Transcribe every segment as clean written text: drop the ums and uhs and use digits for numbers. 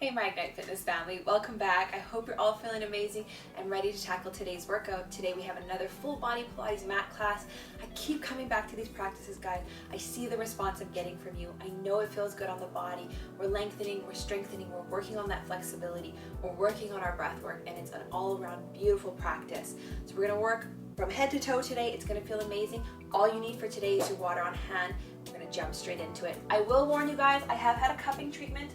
Hey my Ignite Fitness family, welcome back. I hope you're all feeling amazing and ready to tackle today's workout. Today we have another full body Pilates mat class. I keep coming back to these practices, guys. I see the response I'm getting from you. I know it feels good on the body. We're lengthening, we're strengthening, we're working on that flexibility, we're working on our breath work, and it's an all-around beautiful practice. So we're gonna work from head to toe today. It's gonna feel amazing. All you need for today is your water on hand. We're gonna jump straight into it. I will warn you guys, I have had a cupping treatment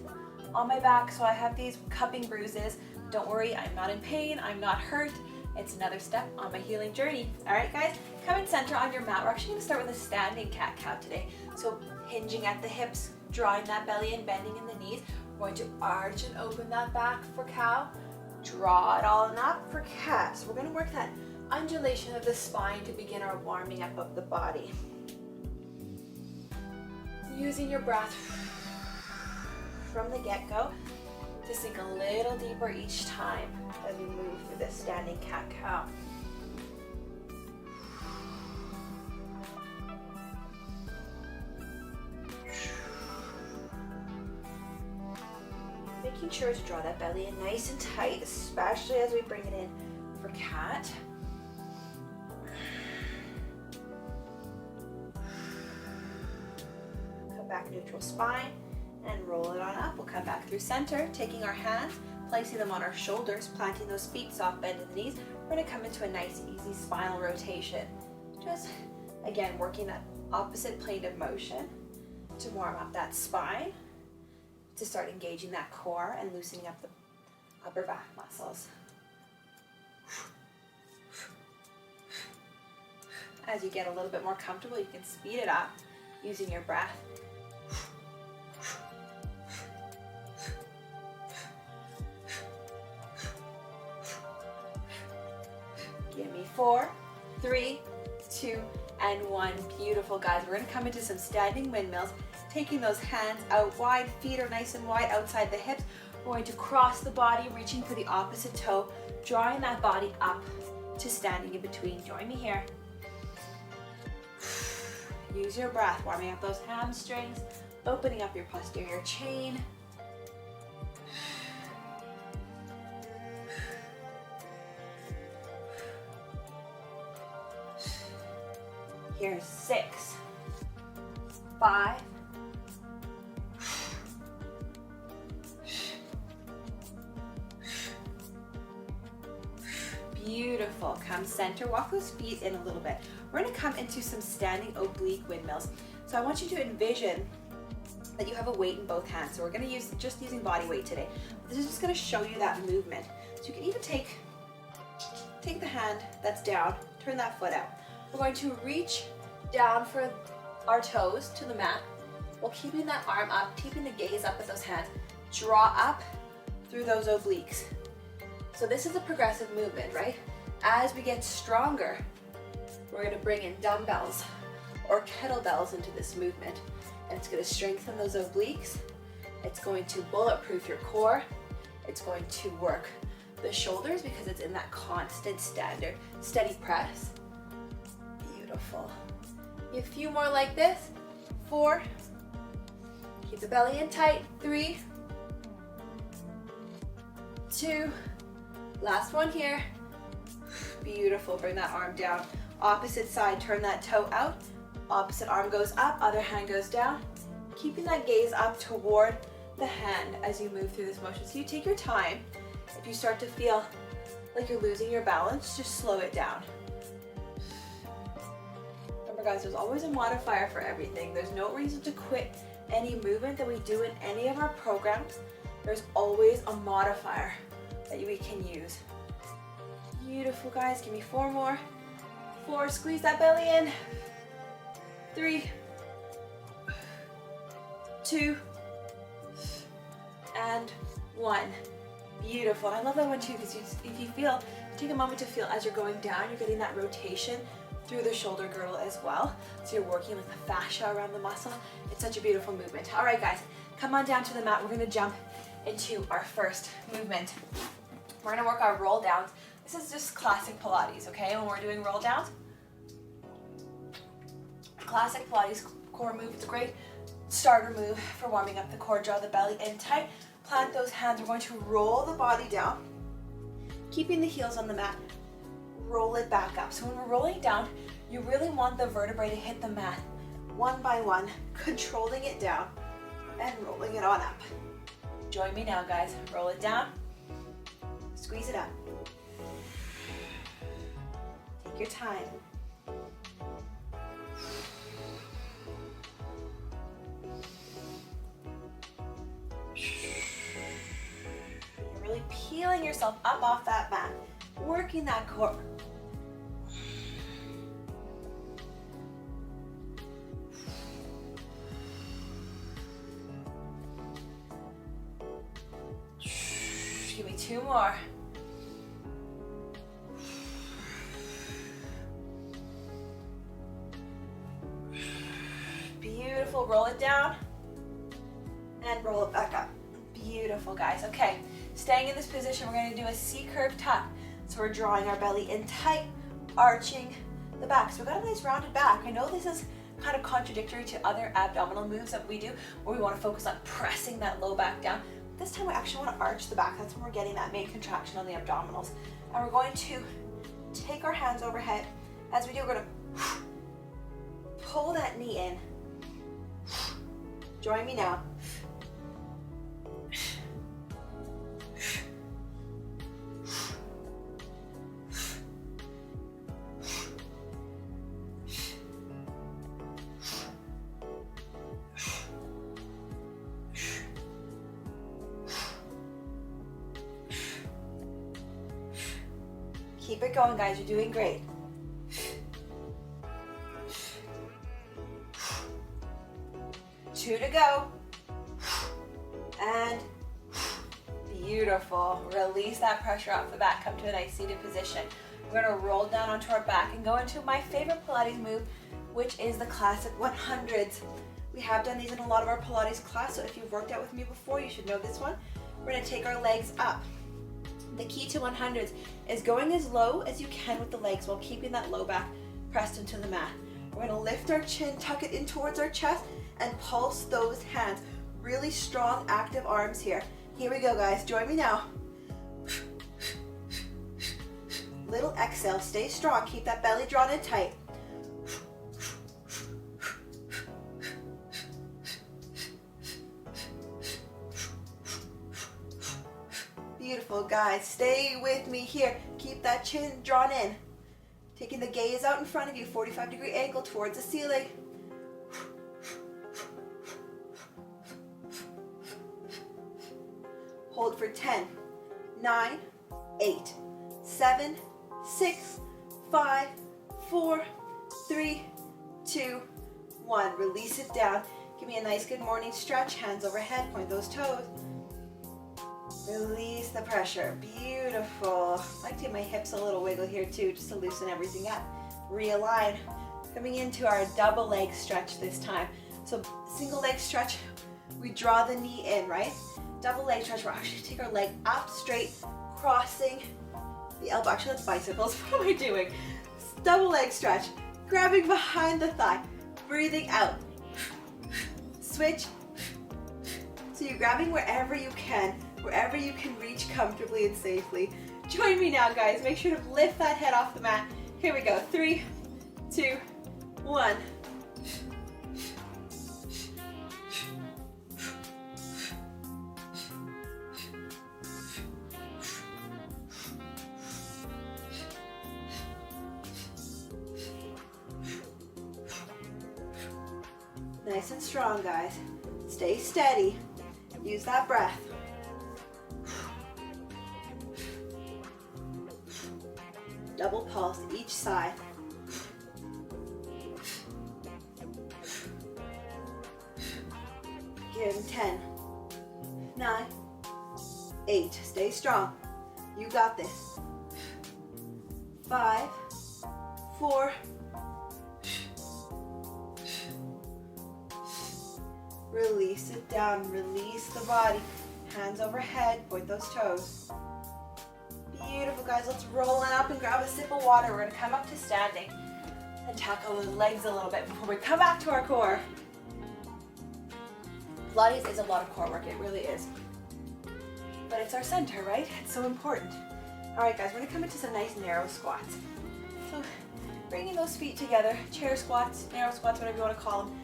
on my back, so I have these cupping bruises. Don't worry, I'm not in pain, I'm not hurt. It's another step on my healing journey. All right, guys, come and center on your mat. We're actually gonna start with a standing cat-cow today. So hinging at the hips, drawing that belly in, bending in the knees. We're going to arch and open that back for cow. Draw it all up for cat. So we're gonna work that undulation of the spine to begin our warming up of the body. Using your breath from the get-go to sink a little deeper each time as we move through this standing cat-cow. Making sure to draw that belly in nice and tight, especially as we bring it in for cat. Come back neutral spine and roll it on up. We'll come back through center, taking our hands, placing them on our shoulders, planting those feet, soft bend in the knees. We're gonna come into a nice, easy spinal rotation. Just, again, working that opposite plane of motion to warm up that spine, to start engaging that core and loosening up the upper back muscles. As you get a little bit more comfortable, you can speed it up using your breath. Give me 4, 3, 2, and 1. Beautiful, guys. We're gonna come into some standing windmills, taking those hands out wide, feet are nice and wide outside the hips. We're going to cross the body, reaching for the opposite toe, drawing that body up to standing in between. Join me here. Use your breath, warming up those hamstrings, opening up your posterior chain. Here's 6, 5, beautiful. Come center, walk those feet in a little bit. We're gonna come into some standing oblique windmills. So I want you to envision that you have a weight in both hands. So we're gonna use just using body weight today. This is just gonna show you that movement. So you can even take the hand that's down, turn that foot out. We're going to reach down for our toes to the mat while keeping that arm up, keeping the gaze up with those hands. Draw up through those obliques. So this is a progressive movement, right? As we get stronger, we're going to bring in dumbbells or kettlebells into this movement. And it's going to strengthen those obliques. It's going to bulletproof your core. It's going to work the shoulders because it's in that constant steady press. Beautiful. A few more like this. 4. Keep the belly in tight. 3, 2. Last one here. Beautiful. Bring that arm down. Opposite side, turn that toe out. Opposite arm goes up, other hand goes down. Keeping that gaze up toward the hand as you move through this motion. So you take your time. If you start to feel like you're losing your balance, just slow it down. Remember, guys, there's always a modifier for everything. There's no reason to quit any movement that we do in any of our programs. There's always a modifier that we can use. Beautiful, guys. Give me 4 more. 4, squeeze that belly in. 3, 2, and 1. Beautiful. And I love that one too, because if you feel, take a moment to feel as you're going down, you're getting that rotation through the shoulder girdle as well. So you're working like the fascia around the muscle. It's such a beautiful movement. All right, guys, come on down to the mat. We're gonna jump into our first movement. We're gonna work our roll downs. This is just classic Pilates, okay? When we're doing roll downs, classic Pilates core move. It's a great starter move for warming up the core. Draw the belly in tight. plant those hands. We're going to roll the body down, keeping the heels on the mat. Roll it back up. So when we're rolling down, you really want the vertebrae to hit the mat one by one, controlling it down and rolling it on up. Join me now, guys. Roll it down, squeeze it up. Take your time. You're really peeling yourself up off that mat, working that core. Give me 2 more. Beautiful. Roll it down and roll it back up. Beautiful, guys. Okay, staying in this position, we're going to do a C-curve tuck. So we're drawing our belly in tight, arching the back. So we've got a nice rounded back. I know this is kind of contradictory to other abdominal moves that we do, where we want to focus on pressing that low back down. This time we actually want to arch the back. That's when we're getting that main contraction on the abdominals. And we're going to take our hands overhead. As we do, we're going to pull that knee in. Join me now. Keep it going, guys. You're doing great. Two to go. And beautiful. Release that pressure off the back. Come to a nice seated position. We're going to roll down onto our back and go into my favorite Pilates move, which is the classic 100s. We have done these in a lot of our Pilates class, so if you've worked out with me before, you should know this one. We're going to take our legs up. The key to 100s is going as low as you can with the legs while keeping that low back pressed into the mat. We're going to lift our chin, tuck it in towards our chest, and pulse those hands. Really strong, active arms here. Here we go, guys. Join me now. Little exhale. Stay strong. Keep that belly drawn in tight. Beautiful, guys. Stay with me here. Keep that chin drawn in. Taking the gaze out in front of you, 45-degree angle towards the ceiling. Hold for 10, 9, 8, 7, 6, 5, 4, 3, 2, 1. Release it down. Give me a nice good morning stretch. Hands overhead, point those toes. Release the pressure. Beautiful. I like to give my hips a little wiggle here too, just to loosen everything up. Realign. Coming into our double leg stretch this time. So single leg stretch, we draw the knee in, right? Double leg stretch, we're actually take our leg up straight, crossing the elbow. Actually, that's bicycles. What am I doing? Double leg stretch, grabbing behind the thigh, breathing out. Switch. So you're grabbing wherever you can reach comfortably and safely. Join me now, guys. Make sure to lift that head off the mat. Here we go. 3, 2, 1. Nice and strong, guys. Stay steady. Use that breath. Double pulse each side. Give 10, 9, 8. Stay strong. You got this. 5, 4, release it down, release the body. Hands overhead, point those toes. Beautiful, guys. Let's roll on up and grab a sip of water. We're going to come up to standing and tackle the legs a little bit before we come back to our core. Pilates is a lot of core work. It really is. but it's our center, right? It's so important. All right, guys, we're gonna come into some nice narrow squats. So bringing those feet together, chair squats, narrow squats, whatever you wanna call them.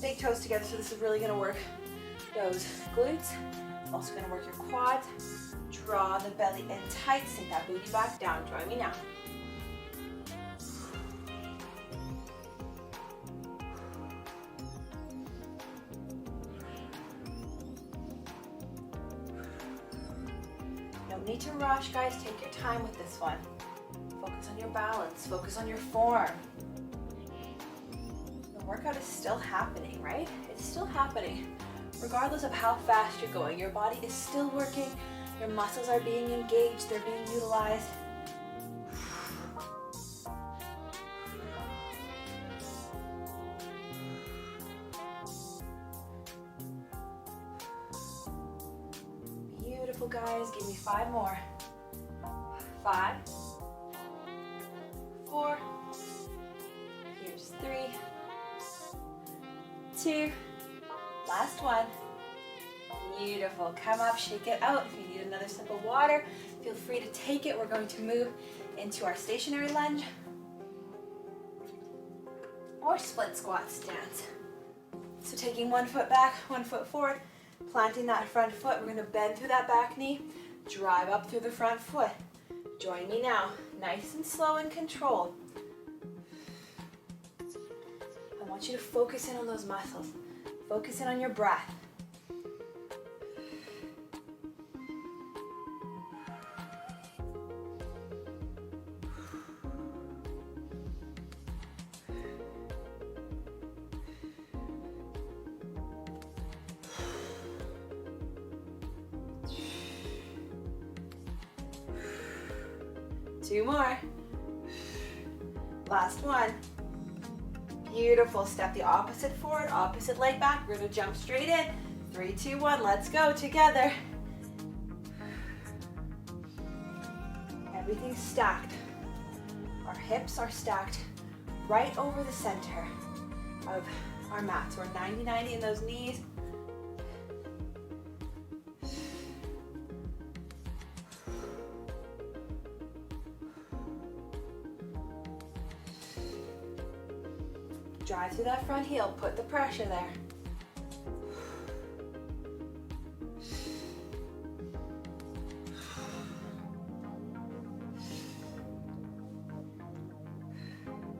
Big toes together, so this is really gonna work those glutes. Also gonna work your quads. Draw the belly in tight, sink that booty back down. Join me now. No need to rush, guys. Take your time with this one. Focus on your balance. Focus on your form. The workout is still happening, right? It's still happening. Regardless of how fast you're going, your body is still working. Your muscles are being engaged. They're being utilized. Beautiful, guys. Give me 5 more. 5, 4. Here's 3, 2. Last one. Beautiful. Come up, shake it out. If you need another sip of water, feel free to take it. We're going to move into our stationary lunge or split squat stance. So taking one foot back, one foot forward, planting that front foot. We're going to bend through that back knee, drive up through the front foot. Join me now. Nice and slow and controlled. I want you to focus in on those muscles. Focus in on your breath. Two more. Last one. Beautiful. Step the opposite forward, opposite leg back. We're going to jump straight in. 3, 2, 1. Let's go together. Everything's stacked. Our hips are stacked right over the center of our mat. So we're 90-90 in those knees. Drive through that front heel, put the pressure there.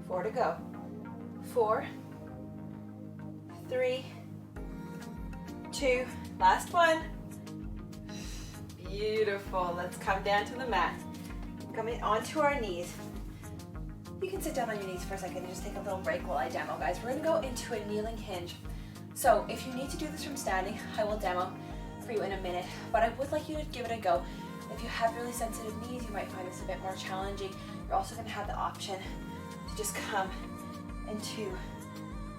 Four to go. 4, 3, 2, last one. Beautiful. Let's come down to the mat. Coming onto our knees. You can sit down on your knees for a second and just take a little break while I demo, guys. We're gonna go into a kneeling hinge. So if you need to do this from standing, I will demo for you in a minute, but I would like you to give it a go. If you have really sensitive knees, you might find this a bit more challenging. You're also gonna have the option to just come into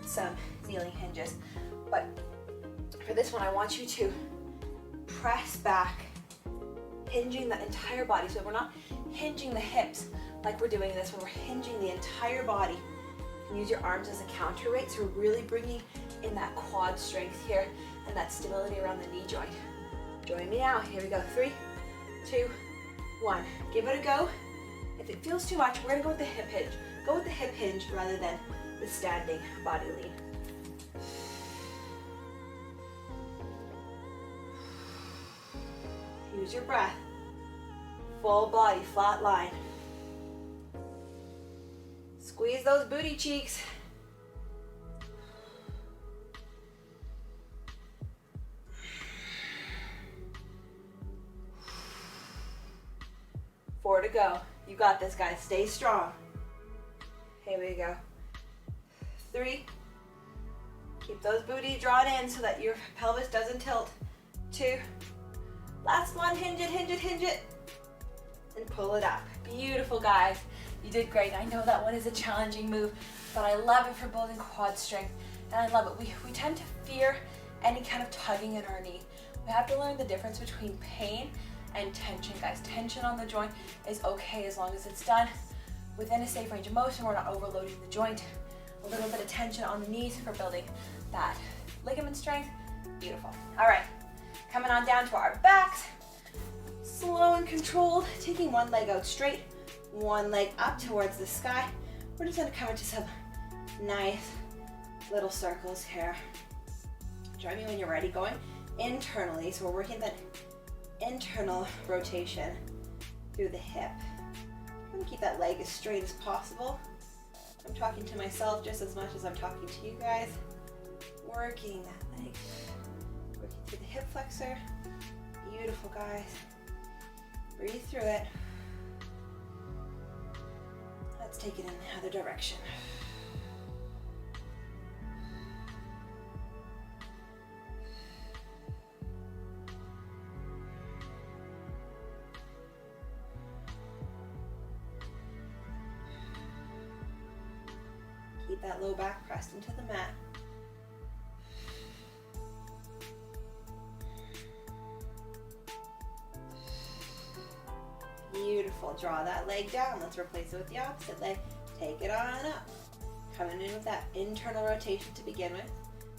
some kneeling hinges. But for this one, I want you to press back, hinging the entire body. So we're not hinging the hips like we're doing this one, we're hinging the entire body. You can use your arms as a counterweight, so we're really bringing in that quad strength here and that stability around the knee joint. Join me now. Here we go. 3, 2, 1. Give it a go. If it feels too much, we're gonna go with the hip hinge. Go with the hip hinge rather than the standing body lean. Use your breath. Full body, flat line. Squeeze those booty cheeks. Four to go. You got this, guys. Stay strong. Here we go. 3. Keep those booty drawn in so that your pelvis doesn't tilt. 2. Last one. Hinge it, hinge it, hinge it. And pull it up. Beautiful, guys. You did great. I know that one is a challenging move, but I love it for building quad strength, and I love it. We tend to fear any kind of tugging in our knee. We have to learn the difference between pain and tension, guys. Tension on the joint is okay as long as it's done within a safe range of motion. We're not overloading the joint. A little bit of tension on the knees for building that ligament strength. Beautiful. All right, coming on down to our backs. slow and controlled, taking one leg out straight, one leg up towards the sky. We're just gonna come into some nice little circles here. Join me when you're ready, going internally. So we're working that internal rotation through the hip. I'm gonna keep that leg as straight as possible. I'm talking to myself just as much as I'm talking to you guys. Working that leg, working through the hip flexor. Beautiful, guys. Breathe through it. Let's take it in the other direction. Keep that low back pressed into the mat. Beautiful. Draw that leg down. Let's replace it with the opposite leg. Take it on up. Coming in with that internal rotation to begin with.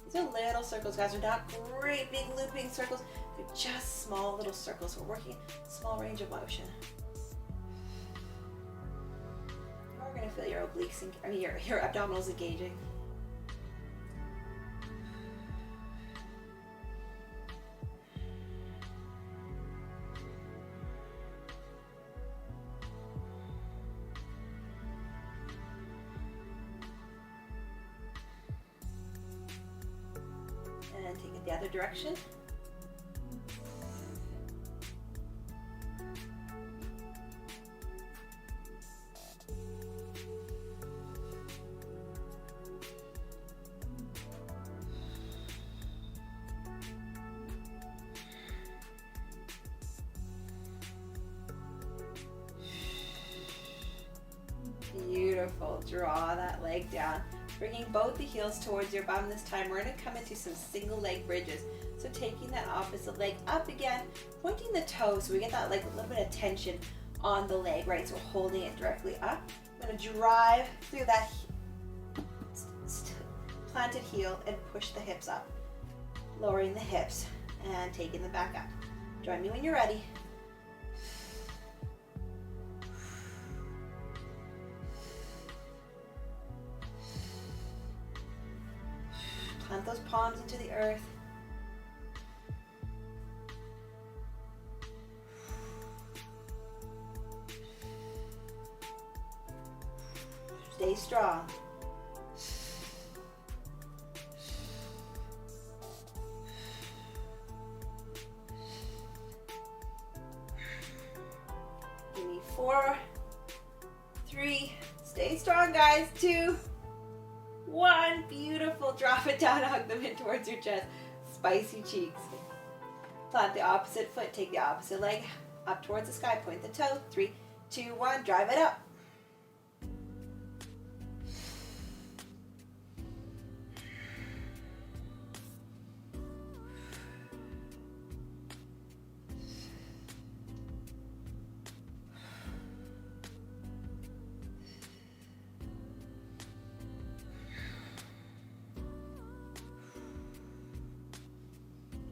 These are little circles, guys. They're not great big looping circles. They're just small little circles. We're working small range of motion. Now we're going to feel your obliques, your abdominals engaging. And take it the other direction. Beautiful. Draw that leg down. Bringing both the heels towards your bum this time. We're going to come into some single leg bridges. So taking that opposite leg up again, pointing the toes so we get that like a little bit of tension on the leg, right? So we're holding it directly up. I'm going to drive through that planted heel and push the hips up. Lowering the hips and taking them back up. Join me when you're ready. Plant those palms into the earth. Stay strong. Give me 4, 3, stay strong, guys. 2, 1, beautiful. Drop it down, hug them in towards your chest. Spicy cheeks. Plant the opposite foot, take the opposite leg up towards the sky, point the toe. 3, 2, 1, drive it up.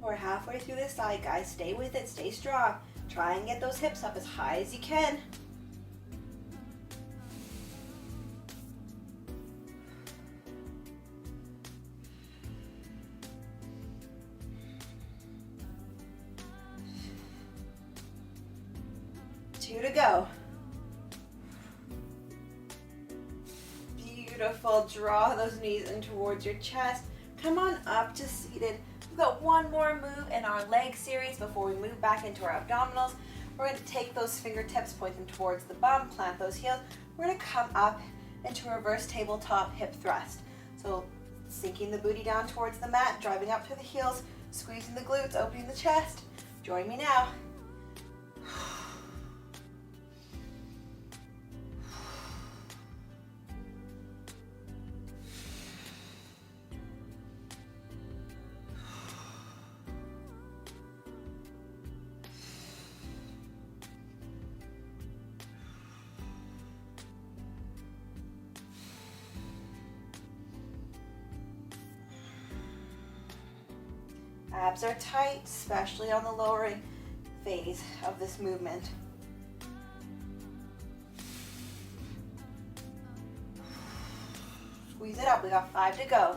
We're halfway through this side, guys. Stay with it, stay strong. Try and get those hips up as high as you can. Two to go. Beautiful. Draw those knees in towards your chest. Come on up to seated. We've got one more move in our leg series before we move back into our abdominals. We're going to take those fingertips, point them towards the bum, plant those heels. We're going to come up into a reverse tabletop hip thrust. So sinking the booty down towards the mat, driving up through the heels, squeezing the glutes, opening the chest. Join me now. Abs are tight, especially on the lowering phase of this movement. Squeeze it up. We got 5 to go.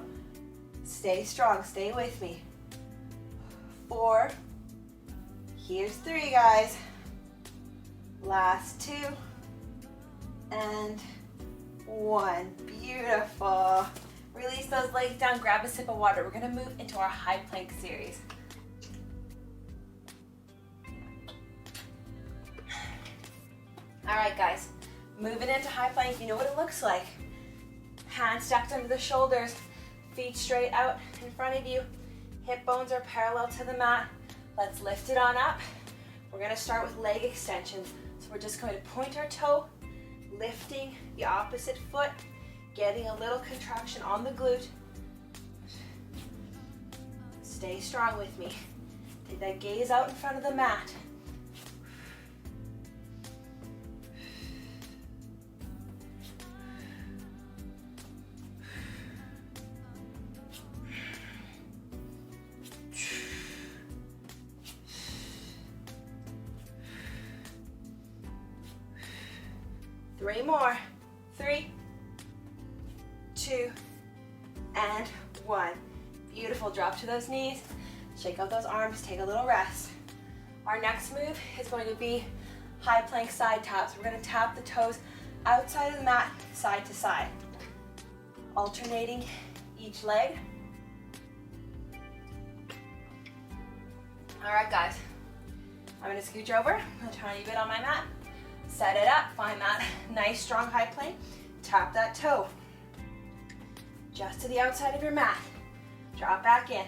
Stay strong. Stay with me. 4. Here's 3, guys. Last 2. And 1. Beautiful. Release those legs down. Grab a sip of water. We're going to move into our high plank series. All right, guys. Moving into high plank. You know what it looks like. Hands stacked under the shoulders, feet straight out in front of you. Hip bones are parallel to the mat. Let's lift it on up. We're gonna start with leg extensions. So we're just going to point our toe, lifting the opposite foot, getting a little contraction on the glute. Stay strong with me. Take that gaze out in front of the mat. Three more. 3, 2, and 1. Beautiful. Drop to those knees. Shake out those arms. Take a little rest. Our next move is going to be high plank side taps. We're going to tap the toes outside of the mat, side to side. Alternating each leg. All right, guys. I'm going to scooch over a tiny bit on my mat. Set it up, find that nice strong high plank, tap that toe. Just to the outside of your mat. Drop back in.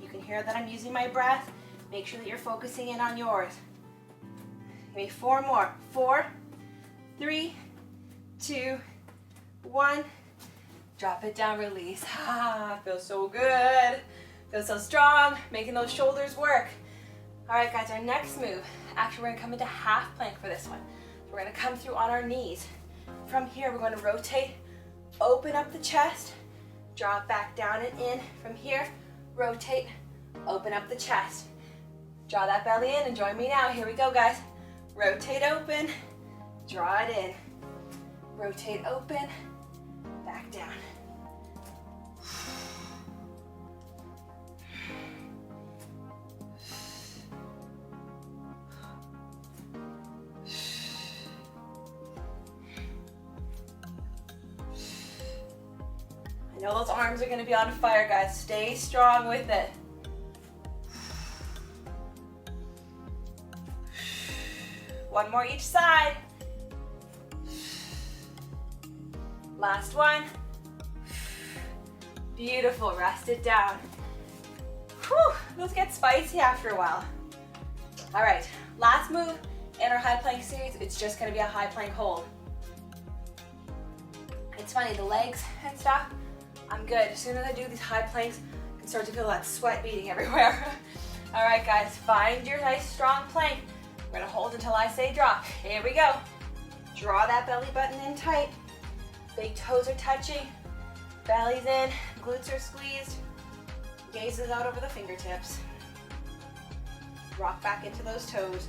You can hear that I'm using my breath. Make sure that you're focusing in on yours. Give me 4 more. 4, 3, 2, 1. Drop it down, release. Ah, feels so good. Feels so strong, making those shoulders work. All right, guys, our next move. Actually, we're gonna come into half plank for this one. We're gonna come through on our knees. From here, we're gonna rotate, open up the chest, drop back down and in. From here, rotate, open up the chest. Draw that belly in and join me now. Here we go, guys. Rotate open, draw it in. Rotate open, back down. I know those arms are gonna be on fire, guys. Stay strong with it. One more each side. Last one. Beautiful, rest it down. Whew, those get spicy after a while. All right, last move in our high plank series, it's just gonna be a high plank hold. It's funny, the legs and stuff, I'm good. As soon as I do these high planks, I can start to feel that sweat beading everywhere. All right, guys, find your nice strong plank. We're gonna hold until I say drop. Here we go. Draw that belly button in tight. Big toes are touching. Belly's in, glutes are squeezed. Gaze is out over the fingertips. Rock back into those toes.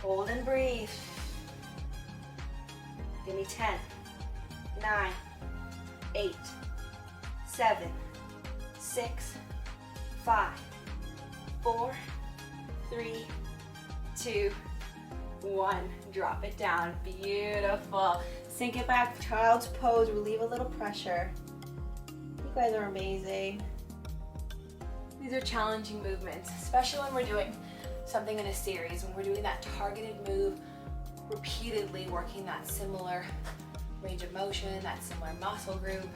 Hold and breathe. Give me 10, 9, 8, 7, 6, 5, 4, 3, 2, 1. Drop it down. Beautiful. Sink it back, child's pose. Relieve a little pressure. You guys are amazing. These are challenging movements, especially when we're doing something in a series, when we're doing that targeted move, repeatedly working that similar range of motion, that similar muscle group.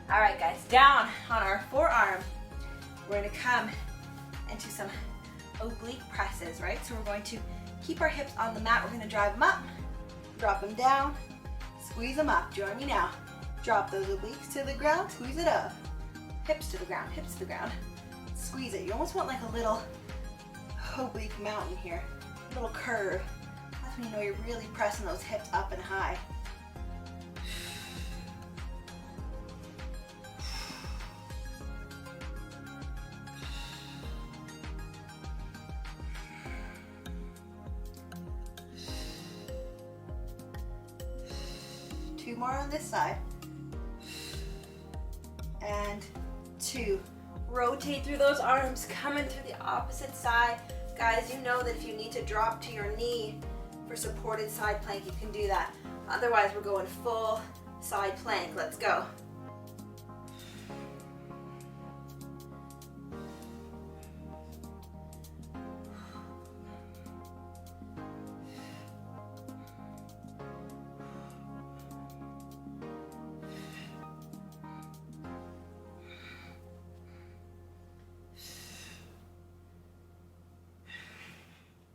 All right, guys, down on our forearm, we're gonna come into some oblique presses, right? So we're going to keep our hips on the mat. We're gonna drive them up, drop them down, squeeze them up. Join me now. Drop those obliques to the ground, squeeze it up. Hips to the ground, hips to the ground. Squeeze it. You almost want like a little oblique mountain here, a little curve. That's when you know you're really pressing those hips up and high. Two more on this side. And two. Rotate through those arms, coming to the opposite side. Guys, you know that if you need to drop to your knee for supported side plank, you can do that. Otherwise, we're going full side plank. Let's go.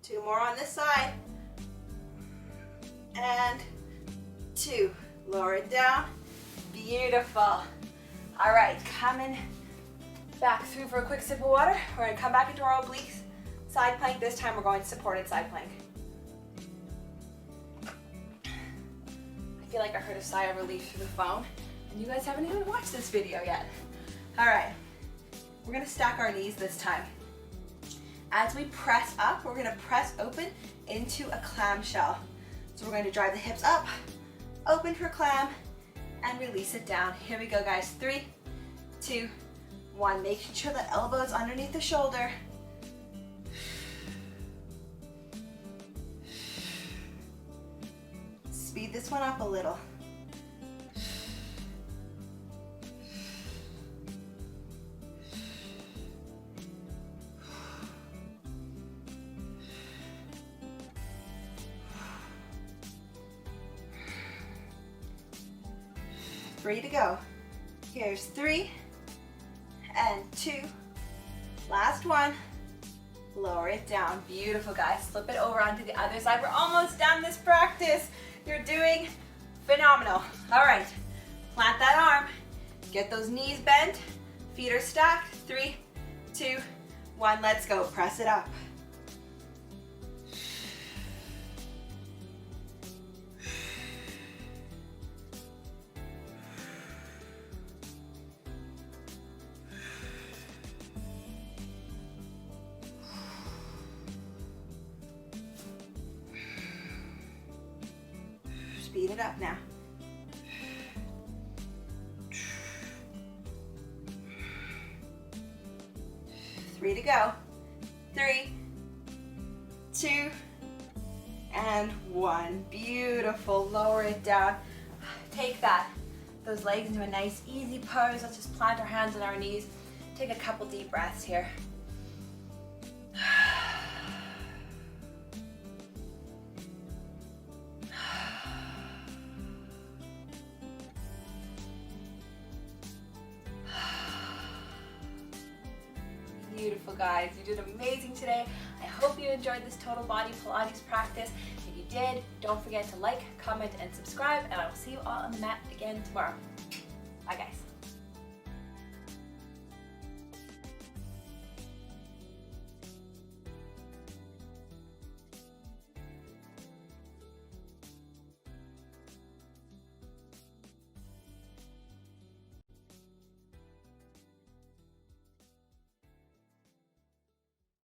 Two more on this side. And two. Lower it down. Beautiful. All right, coming back through for a quick sip of water. We're gonna come back into our obliques. Side plank. This time we're going supported side plank. I feel like I heard a sigh of relief through the phone, and you guys haven't even watched this video yet. All right, we're gonna stack our knees this time. As we press up, we're gonna press open into a clam shell. So we're going to drive the hips up, open for clam, and release it down. Here we go, guys. 3, 2, 1. Making sure the elbow's underneath the shoulder. Speed this one up a little. Three to go. Here's 3 and 2. Last one. Lower it down. Beautiful, guys. Flip it over onto the other side. We're almost done this practice. You're doing phenomenal. All right. Plant that arm. Get those knees bent. Feet are stacked. 3, 2, 1. Let's go. Press it up. Speed it up now. Three to go. 3, 2, and 1. Beautiful. Lower it down. Take those legs into a nice easy pose. Let's just plant our hands on our knees. Take a couple deep breaths here. Beautiful, guys. You did amazing today. I hope you enjoyed this total body Pilates practice. If you did, don't forget to like, comment, and subscribe, and I will see you all on the mat again tomorrow. Bye, guys.